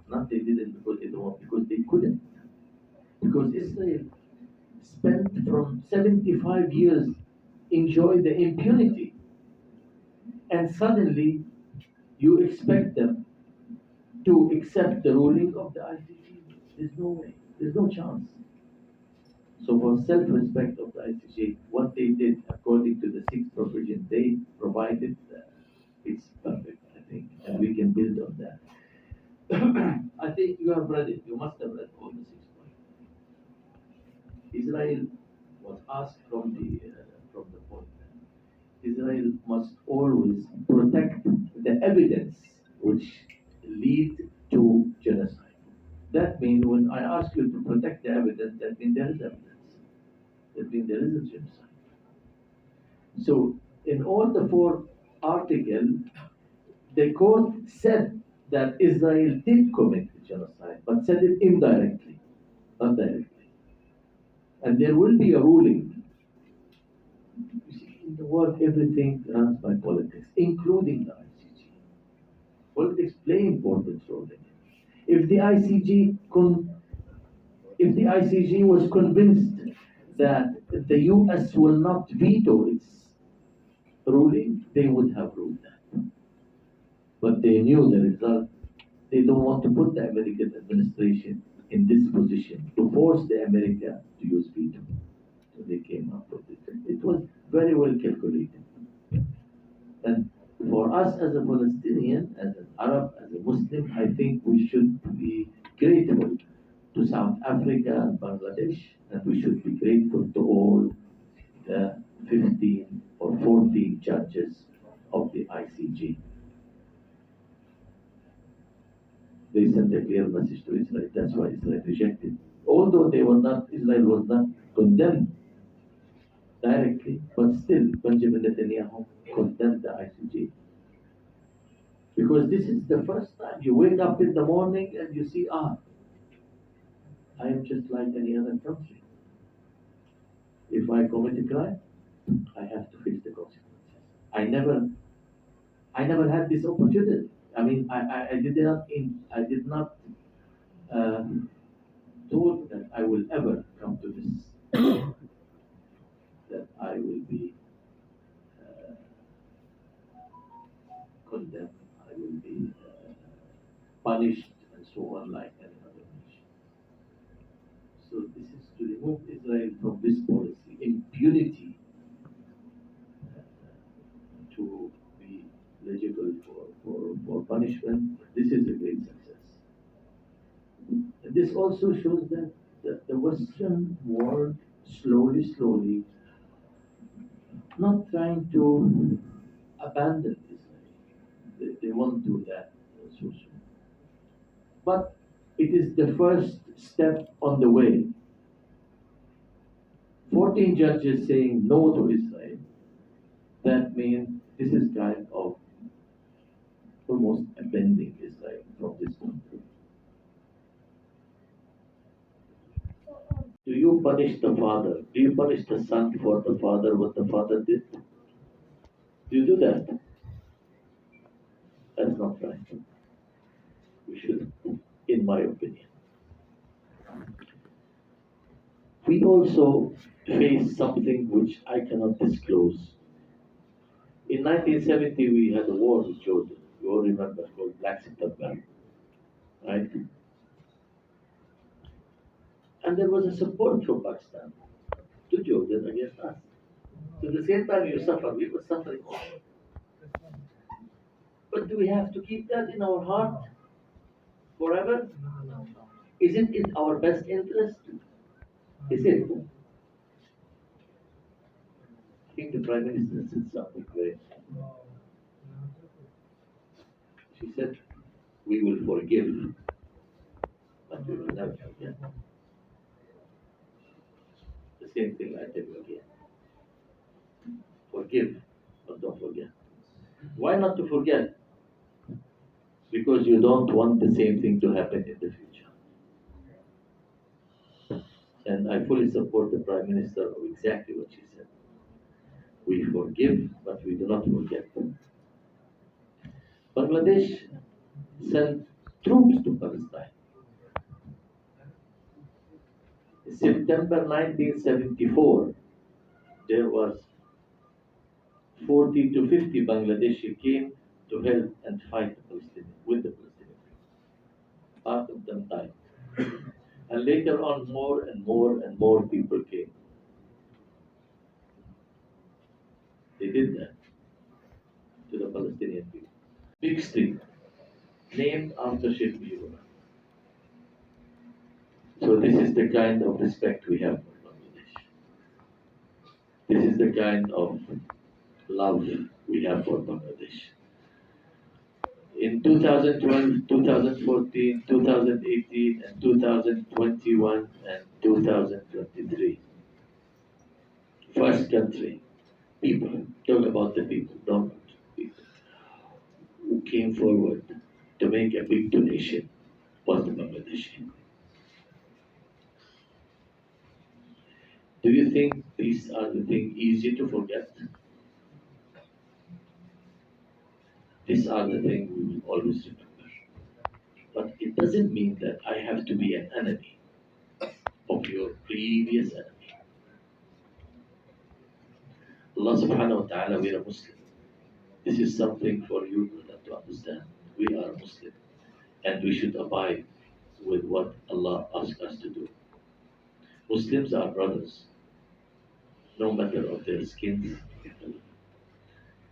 Not they didn't because they don't want, because they couldn't. Because Israel spent from 75 years enjoy the impunity, and suddenly you expect them to accept the ruling of the ICC. There's no way. There's no chance. So for self-respect of the ICJ, what they did according to the sixth provision they provided, it's perfect, I think, and we can build on that. I think you have read it. You must have read all the 6 points. Israel was asked from the point. Israel must always protect the evidence which lead to genocide. That means when I ask you to protect the evidence, that means there is evidence. That means there is a genocide. So in all the four articles, the court said that Israel did commit genocide, but said it indirectly, not directly. And there will be a ruling. You see, in the world, everything runs by politics, including the ICG. Politics play important role in it. If the ICG if the ICG was convinced that the US will not veto its ruling, they would have ruled that. But they knew the result. They don't want to put the American administration in this position to force the America to use veto. So they came up with it. It was very well calculated. And for us as a Palestinian, as an Arab, as a Muslim, I think we should be grateful to South Africa and Bangladesh, and we should be grateful to all the 15 or 14 judges of the ICG. They sent a clear message to Israel. That's why Israel rejected. Although they were not, Israel was not condemned directly, but still Benjamin Netanyahu condemned the ICJ. Because this is the first time you wake up in the morning and you see, I am just like any other country. If I commit a crime, I have to face the consequences. I never had this opportunity. I mean, I did not uh, thought that I will ever come to this, that I will be uh, condemned, I will be punished, and so on, like any other nation. So this is to remove Israel from this policy, impunity, uh, to be eligible for punishment. This is a great success. And this also shows that the Western world slowly, not trying to abandon Israel. They won't do that so soon. But it is the first step on the way. 14 judges saying no to Israel. That means this is kind of almost abandoning Israel from this point. Do you punish the father? Do you punish the son for the father, what the father did? Do you do that? That's not right. We should, in my opinion. We also face something which I cannot disclose. In 1970, we had a war with Jordan. You all remember, called Black September, right? And there was a support from Pakistan to Jordan against us. So at the same time you suffer, we were suffering also. But do we have to keep that in our heart forever? Is it in our best interest? Is it? I think the Prime Minister said something great. She said, we will forgive, but we will never forget. The same thing I tell you again. Forgive, but don't forget. Why not to forget? Because you don't want the same thing to happen in the future. And I fully support the Prime Minister of exactly what she said. We forgive, but we do not forget. Bangladesh sent troops to Palestine. September 1974, there was 40 to 50 Bangladeshi came to help and fight the Palestinians with the Palestinians. Part of them died. And later on, more and more and more people came. They did that to the Palestinian people. Big street, named after Sheikh Mujibur. So this is the kind of respect we have for Bangladesh. This is the kind of love we have for Bangladesh. In 2012, 2014, 2018, and 2021, and 2023, first country, people, talk about the people, don't people, who came forward to make a big donation was the Bangladeshi. Do you think these are the things easy to forget? These are the things we will always remember. But it doesn't mean that I have to be an enemy of your previous enemy. Allah subhanahu wa ta'ala, we are Muslim. This is something for you to understand. We are Muslim and we should abide with what Allah asks us to do. Muslims are brothers, no matter of their skin.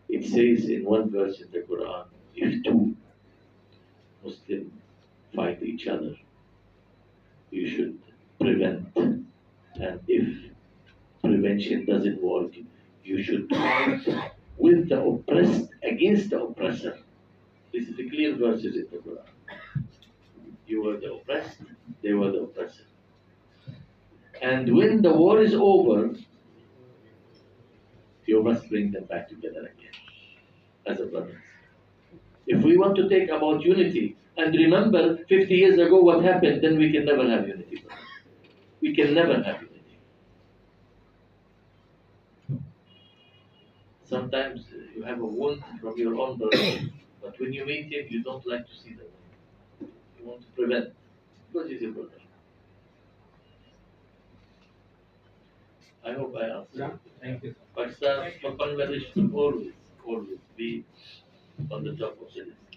It says in one verse in the Quran, if two Muslims fight each other, you should prevent. And if prevention doesn't work, you should fight with the oppressed against the oppressor. This is the clear verses in the Quran. You were the oppressed, they were the oppressor. And when the war is over, you must bring them back together again as a brothers. If we want to take about unity and remember 50 years ago what happened, then we can never have unity, brothers. We can never have unity. Sometimes you have a wound from your own brother, but when you meet him, you don't like to see the wound. You want to prevent, because he's your brother. I hope I answered. Yeah, thank you. Pakistan, Bangladesh should always be on the top of the list.